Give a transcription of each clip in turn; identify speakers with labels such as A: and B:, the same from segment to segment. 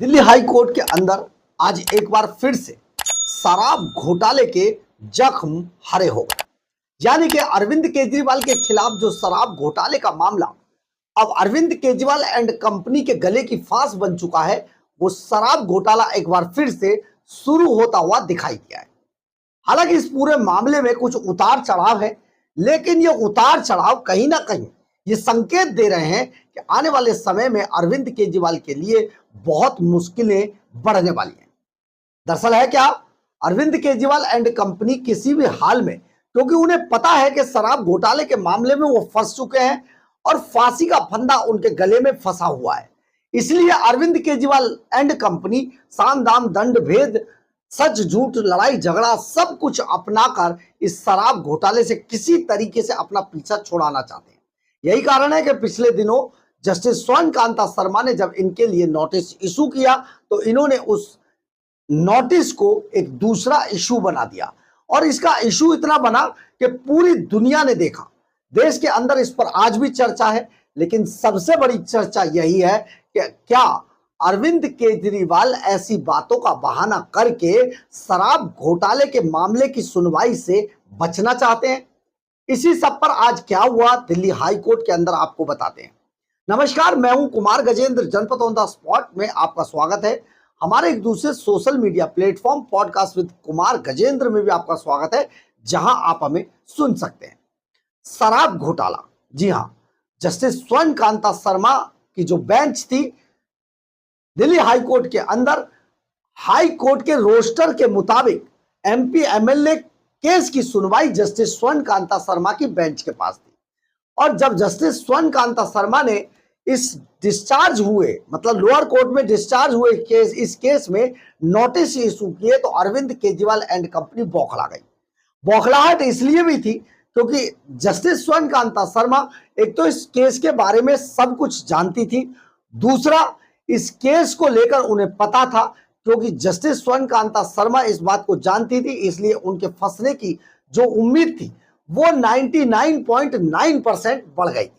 A: Delhi high court के अंदर आज एक बार फिर से शराब घोटाले के जख्म हरे हो गए। यानी कि अरविंद केजरीवाल के खिलाफ जो शराब घोटाले का मामला अब अरविंद केजरीवाल एंड कंपनी के गले की फांस बन चुका है, वो शराब घोटाला एक बार फिर से शुरू होता हुआ दिखाई दिया है। हालांकि इस पूरे मामले में कुछ उतार चढ़ाव है, लेकिन ये उतार चढ़ाव कहीं ना कहीं ये संकेत दे रहे हैं कि आने वाले समय में अरविंद केजरीवाल के लिए बहुत मुश्किलें बढ़ने वाली हैं। दरअसल है क्या, अरविंद केजरीवाल एंड कंपनी किसी भी हाल में, क्योंकि उन्हें पता है कि शराब घोटाले के मामले में वो फंस चुके हैं और फांसी का फंदा उनके गले में फंसा हुआ है, इसलिए अरविंद केजरीवाल एंड कंपनी साम दाम दंड भेद सच झूठ लड़ाई झगड़ा सब कुछ अपनाकर इस शराब घोटाले से किसी तरीके से अपना पीछा छुड़ाना चाहते हैं। यही कारण है कि पिछले दिनों जस्टिस स्वर्ण कांता शर्मा ने जब इनके लिए नोटिस इशू किया तो इन्होंने उस नोटिस को एक दूसरा इशू बना दिया और इसका इशू इतना बना कि पूरी दुनिया ने देखा। देश के अंदर इस पर आज भी चर्चा है, लेकिन सबसे बड़ी चर्चा यही है कि क्या अरविंद केजरीवाल ऐसी बातों का बहाना करके शराब घोटाले के मामले की सुनवाई से बचना चाहते हैं। इसी सब पर आज क्या हुआ दिल्ली हाई कोर्ट के अंदर आपको बताते हैं। नमस्कार, मैं हूं कुमार गजेंद्र, जनपद ऑन द स्पॉट में आपका स्वागत है। हमारे एक दूसरे social media platform podcast with Kumar Gajendra में भी आपका स्वागत है, जहां आप हमें सुन सकते हैं। शराब घोटाला, जी हां, जस्टिस स्वर्ण कांता शर्मा की जो बेंच थी दिल्ली हाई कोर्ट के अंदर, हाई कोर्ट के रोस्टर के मुताबिक एमपी एमएलए केस की सुनवाई जस्टिस स्वर्ण कांता शर्मा की बेंच के पास थी। और जब जस्टिस स्वर्ण कांता शर्मा ने इस डिस्चार्ज हुए, मतलब लोअर कोर्ट में डिस्चार्ज हुए केस, इस केस में नोटिस इशू किए तो अरविंद केजरीवाल एंड कंपनी बौखला गई। बौखलाहट इसलिए भी थी क्योंकि जस्टिस स्वर्ण कांता शर्मा एक तो इस केस के बारे में सब कुछ जानती थी, दूसरा इस केस को लेकर उन्हें पता था, क्योंकि जस्टिस स्वर्ण कांता शर्मा इस बात को जानती थी, इसलिए उनके फंसने की जो उम्मीद थी वो 99.9% बढ़ गई थी।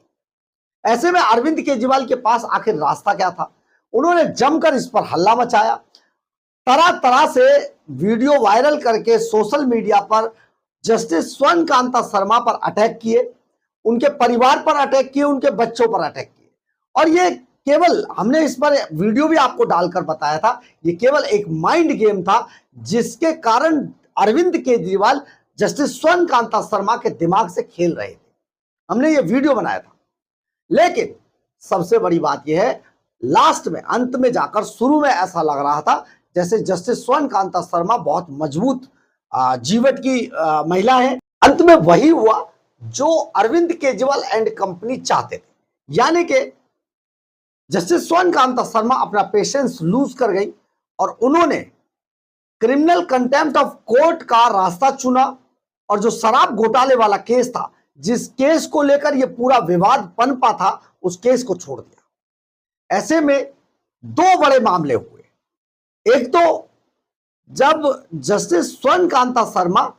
A: ऐसे में अरविंद केजरीवाल के पास आखिर रास्ता क्या था? उन्होंने जमकर इस पर हल्ला मचाया, तरह तरह से वीडियो वायरल करके सोशल मीडिया पर जस्टिस स्वर्ण कांता शर्मा पर अटैक किए, उनके परिवार पर अटैक किए, उनके बच्चों पर अटैक किए। और ये केवल, हमने इस पर वीडियो भी आपको डालकर बताया था, ये केवल एक माइंड गेम था जिसके कारण अरविंद केजरीवाल जस्टिस स्वर्ण कांता शर्मा के दिमाग से खेल रहे थे। हमने ये वीडियो बनाया था, लेकिन सबसे बड़ी बात यह है, लास्ट में, अंत में जाकर, शुरू में ऐसा लग रहा था जैसे जस्टिस स्वर्ण कांता शर्मा बहुत मजबूत जीवट की महिला है। अंत में वही हुआ जो अरविंद केजरीवाल एंड कंपनी चाहते थे, यानी कि जस्टिस स्वर्ण कांता शर्मा अपना पेशेंस लूज कर गई और उन्होंने क्रिमिनल कंटेम्प्ट ऑफ कोर्ट का रास्ता चुना और जो शराब घोटाले वाला केस था, जिस केस को लेकर यह पूरा विवाद पनपा था, उस केस को छोड़ दिया। ऐसे में दो बड़े मामले हुए। एक तो जब जस्टिस स्वर्ण कांता शर्मा,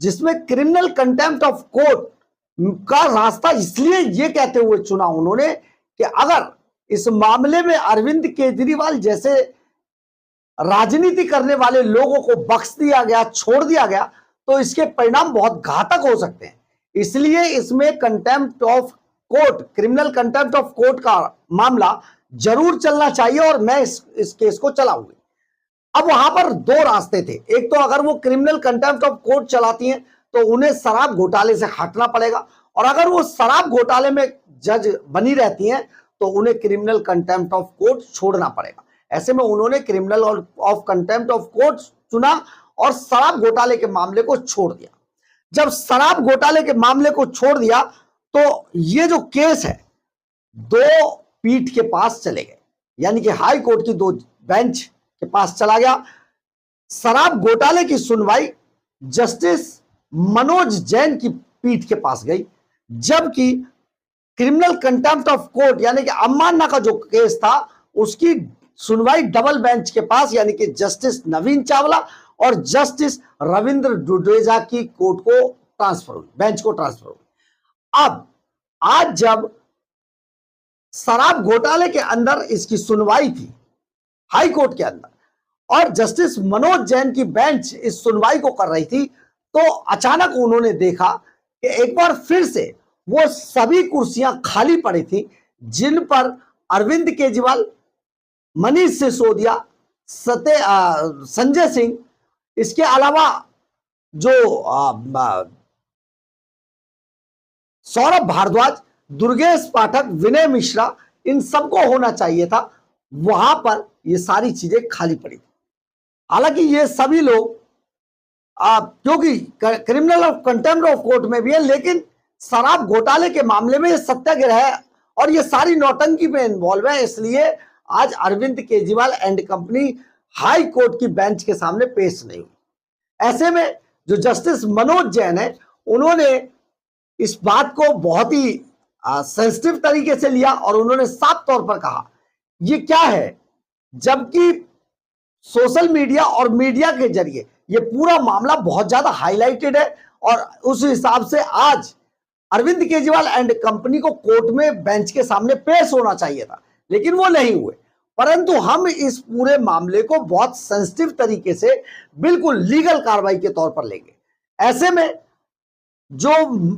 A: जिसमें क्रिमिनल कंटेम्प्ट ऑफ कोर्ट का रास्ता इसलिए यह कहते हुए चुना उन्होंने कि अगर इस मामले में अरविंद केजरीवाल जैसे राजनीति करने वाले लोगों को बख्श दिया गया, छोड़ दिया गया, तो इसके परिणाम बहुत घातक हो सकते हैं। इसलिए इसमें contempt of court, criminal contempt of court का मामला जरूर चलना चाहिए और मैं इस केस को चलाऊंगी। अब वहां पर दो रास्ते थे। एक तो अगर वो क्रिमिनल कंटेम्प्ट ऑफ कोर्ट चलाती हैं तो उन्हें शराब घोटाले से हटना पड़ेगा, और अगर वो शराब घोटाले में जज बनी रहती हैं तो उन्हें क्रिमिनल कंटेम्प्ट ऑफ कोर्ट छोड़ना पड़ेगा। ऐसे में उन्होंने criminal of contempt of court चुना और शराब घोटाले के मामले को छोड़ दिया। जब शराब घोटाले के मामले को छोड़ दिया तो ये जो केस है दो पीठ के पास चले गए, यानी कि हाई कोर्ट की दो बेंच के पास चला गया। शराब घोटाले की सुनवाई जस्टिस मनोज जैन की पीठ के पास गई, जबकि क्रिमिनल कंटेम्प्ट ऑफ कोर्ट यानी कि अवमानना का जो केस था उसकी सुनवाई डबल बेंच के पास, यानी कि जस्टिस नवीन चावला और जस्टिस रविंद्र डुडेजा की कोर्ट को ट्रांसफर हुई, बेंच को ट्रांसफर हुई। अब आज जब शराब घोटाले के अंदर इसकी सुनवाई थी, हाई कोर्ट के अंदर, और जस्टिस मनोज जैन की बेंच इस सुनवाई को कर रही थी, तो अचानक उन्होंने देखा कि एक बार फिर से वो सभी कुर्सियां खाली पड़ी थी जिन पर अरविंद केजरीवाल, मनीष सिसोदिया, संजय सिंह, इसके अलावा जो सौरभ भारद्वाज, दुर्गेश पाठक, विनय मिश्रा, इन सबको होना चाहिए था, वहां पर ये सारी चीजें खाली पड़ी थी। हालांकि ये सभी लोग क्योंकि criminal of contempt of court में भी है, लेकिन शराब घोटाले के मामले में ये सत्याग्रह है और ये सारी नौटंकी में इन्वॉल्व है, इसलिए आज Arvind Kejriwal and company high court की बेंच के सामने पेश नहीं हुई। ऐसे में जो जस्टिस मनोज जैन है, उन्होंने इस बात को बहुत ही सेंसिटिव तरीके से लिया और उन्होंने साफ तौर पर कहा ये क्या है, जबकि सोशल मीडिया और मीडिया के जरिए ये पूरा मामला बहुत ज्यादा हाईलाइटेड है और उस हिसाब से आज अरविंद केजरीवाल एंड कंपनी को कोर्ट में बेंच के सामने पेश होना चाहिए था, लेकिन वो नहीं हुए। परंतु हम इस पूरे मामले को बहुत सेंसिटिव तरीके से बिल्कुल लीगल कार्रवाई के तौर पर लेंगे। ऐसे में जो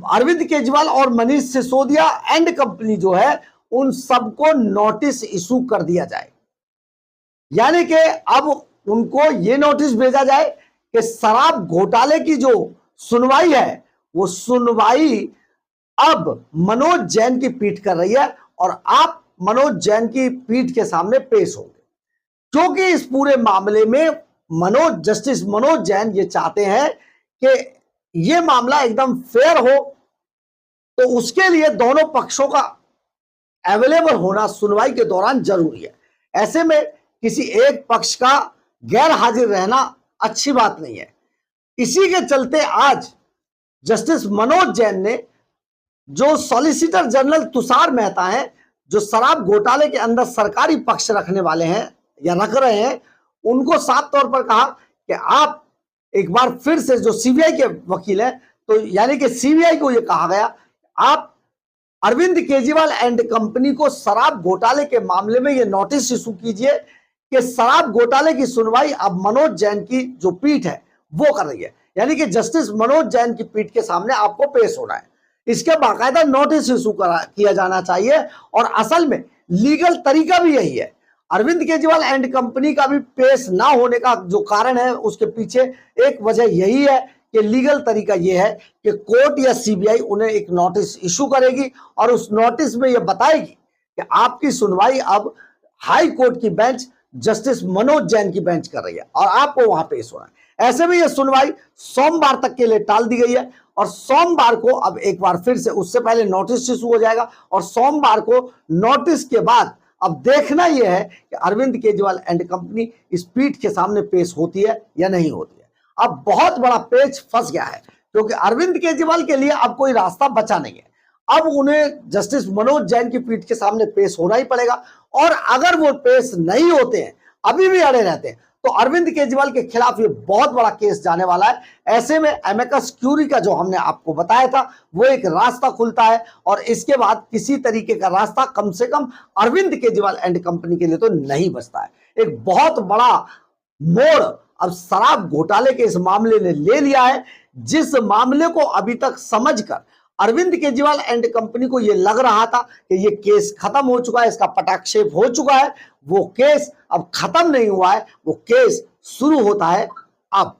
A: अरविंद केजरीवाल और मनीष सिसोदिया एंड कंपनी जो है, उन सबको नोटिस इशू कर दिया जाए, यानी कि अब उनको यह नोटिस भेजा जाए कि शराब घोटाले की जो सुनवाई है, वो सुनवाई अब मनोज जैन की पीठ कर रही है और आप मनोज जैन की पीठ के सामने पेश होंगे, क्योंकि इस पूरे मामले में जस्टिस मनोज जैन ये चाहते हैं कि ये मामला एकदम फेयर हो, तो उसके लिए दोनों पक्षों का अवेलेबल होना सुनवाई के दौरान जरूरी है। ऐसे में किसी एक पक्ष का गैर हाजिर रहना अच्छी बात नहीं है। इसी के चलते आज जस्टिस मनोज जैन ने जो सॉलिसिटर जनरल तुषार मेहता हैं, जो शराब घोटाले के अंदर सरकारी पक्ष रखने वाले हैं या रख रहे हैं, उनको साफ तौर पर कहा कि आप एक बार फिर से, जो सीबीआई के वकील हैं, तो यानी कि सीबीआई को यह कहा गया आप अरविंद केजरीवाल एंड कंपनी को शराब घोटाले के मामले में यह नोटिस इशू कीजिए कि शराब घोटाले की सुनवाई अब मनोज जैन की जो पीठ है वो कर रही है, यानी कि जस्टिस मनोज जैन की पीठ के सामने आपको पेश होना है। इसके बाकायदा नोटिस इशू किया जाना चाहिए और असल में लीगल तरीका भी यही है। अरविंद केजरीवाल एंड कंपनी का भी पेश ना होने का जो कारण है, उसके पीछे एक वजह यही है कि लीगल तरीका यह है कि कोर्ट या सीबीआई उन्हें एक नोटिस इशू करेगी और उस नोटिस में यह बताएगी कि आपकी सुनवाई अब हाई कोर्ट की बेंच जस्टिस मनोज जैन की बेंच कर रही है और आपको वहां पेश होना है। ऐसे में यह सुनवाई सोमवार तक के लिए टाल दी गई है और सोमवार को अब एक बार फिर से, उससे पहले नोटिस इशू हो जाएगा और सोमवार को नोटिस के बाद अब देखना यह है कि अरविंद केजरीवाल एंड कंपनी इस पीठ के सामने पेश होती है या नहीं होती है। अब बहुत बड़ा पेच फंस गया है, क्योंकि अरविंद केजरीवाल के लिए अब कोई रास्ता बचा नहीं है। अब उन्हें जस्टिस मनोज जैन की पीठ के सामने पेश होना ही पड़ेगा और अगर वो पेश नहीं होते हैं, अभी भी अड़े रहते हैं, तो अरविंद केजरीवाल के खिलाफ ये बहुत बड़ा केस जाने वाला है। ऐसे में एमिकस क्यूरी का जो हमने आपको बताया था, वो एक रास्ता खुलता है और इसके बाद किसी तरीके का रास्ता कम से कम अरविंद केजरीवाल एंड कंपनी के लिए तो नहीं बचता है। एक बहुत बड़ा मोड़ अब शराब घोटाले के इस मामले ने ले लिया है, जिस मामले को अभी तक समझकर अरविंद केजरीवाल एंड कंपनी को यह लग रहा था कि यह केस खत्म हो चुका है, इसका पटाक्षेप हो चुका है, वो केस अब खत्म नहीं हुआ है, वो केस शुरू होता है अब।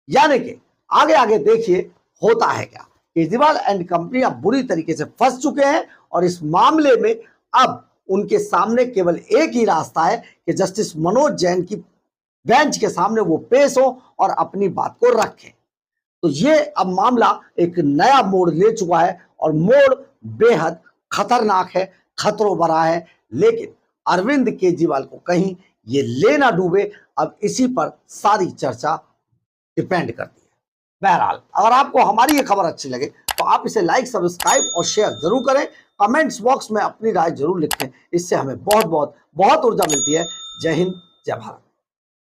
A: यानी कि आगे आगे देखिए होता है क्या। केजरीवाल एंड कंपनी अब बुरी तरीके से फंस चुके हैं और इस मामले में अब उनके सामने केवल एक ही रास्ता है कि जस्टिस मनोज जैन की बेंच के सामने वो पेश हो और अपनी बात को रखें। तो ये अब मामला एक नया मोड़ ले चुका है और मोड़ बेहद खतरनाक है, खतरों भरा है, लेकिन अरविंद केजरीवाल को कहीं ये ले ना डूबे, अब इसी पर सारी चर्चा डिपेंड करती है। बहरहाल, अगर आपको हमारी ये खबर अच्छी लगे तो आप इसे लाइक, सब्सक्राइब और शेयर जरूर करें। कमेंट्स बॉक्स में अपनी राय जरूर लिखें, इससे हमें बहुत ऊर्जा मिलती है। जय हिंद, जय भारत।